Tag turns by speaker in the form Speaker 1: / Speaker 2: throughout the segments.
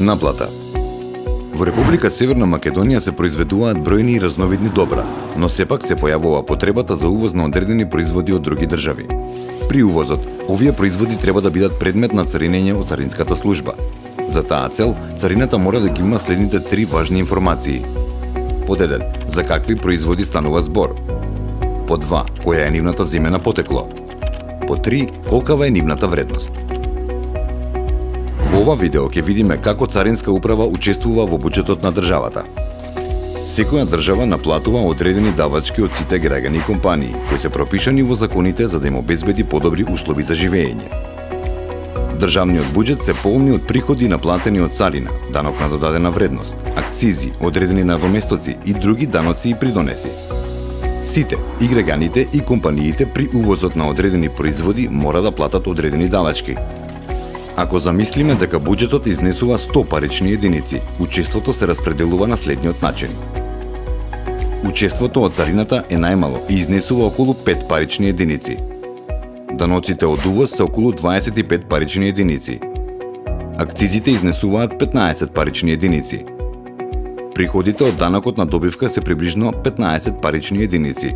Speaker 1: Наплата. Во Република Северна Македонија се произведуваат бројни и разновидни добра, но сепак се појавува потребата за увоз на одредени производи од други држави. При увозот, овие производи треба да бидат предмет на царинење од царинската служба. За таа цел, царината мора да ги има следните 3 важни информации. Под 1. За какви производи станува збор? Под 2. Која е нивната земјана потекло? Под 3. Колкава е нивната вредност? Во ова видео ќе видиме како Царинска управа учествува во буџетот на државата. Секоја држава наплатува одредени давачки од сите граѓани и компании, кои се пропишани во законите за да им обезбеди подобри услови за живење. Државниот буџет се полни од приходи наплатени од царина, данок на додадена вредност, акцизи, одредени надоместоци и други даноци и придонеси. Сите, и граѓаните и компаниите при увозот на одредени производи мора да платат одредени давачки. Ако замислиме дека буџетот изнесува 100 парични единици, учеството се распределува на следниот начин. Учеството од царината е најмало и изнесува околу 5 парични единици. Даноците од увоз се околу 25 парични единици. Акцизите изнесуваат 15 парични единици. Приходите од данокот на добивка се приближно 15 парични единици.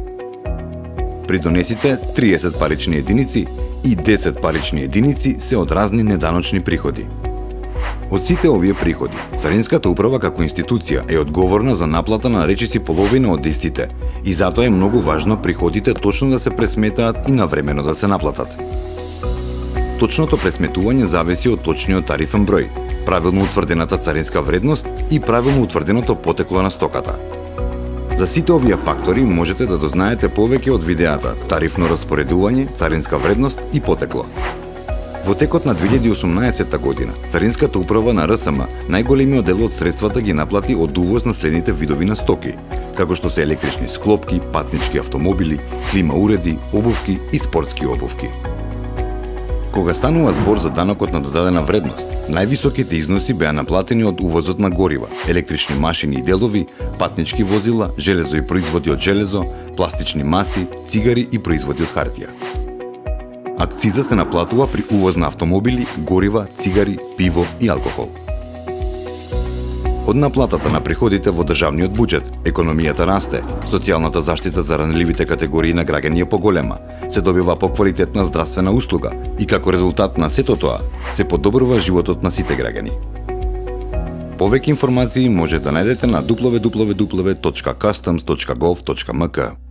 Speaker 1: Придонесите 30 парични единици и 10 парични единици се од разни неданочни приходи. Од сите овие приходи, Царинската управа како институција е одговорна за наплата на речиси половина од истите и затоа е многу важно приходите точно да се пресметаат и навремено да се наплатат. Точното пресметување зависи од точниот тарифен број, правилно утврдената царинска вредност и правилно утврденото потекло на стоката. За сите овие фактори можете да дознаете повеќе од видеата тарифно распоредување, царинска вредност и потекло. Во текот на 2018 година, Царинската управа на РСМ најголемиот дел од средствата ги наплати од увоз на следните видови на стоки, како што се електрични склопки, патнички автомобили, клима уреди, обувки и спортски обувки. Кога станува збор за данокот на додадена вредност, највисоките износи беа наплатени од увозот на горива, електрични машини и делови, патнички возила, железо и производи од железо, пластични маси, цигари и производи од хартија. Акциза се наплатува при увоз на автомобили, горива, цигари, пиво и алкохол. Од наплатата на приходите во државниот буџет, економијата расте, социјалната заштита за ранливите категории на граѓани е поголема, се добива поквалитетна здравствена услуга и како резултат на сето тоа, се подобрува животот на сите граѓани. Повеќе информации може да најдете на www.customs.gov.mk.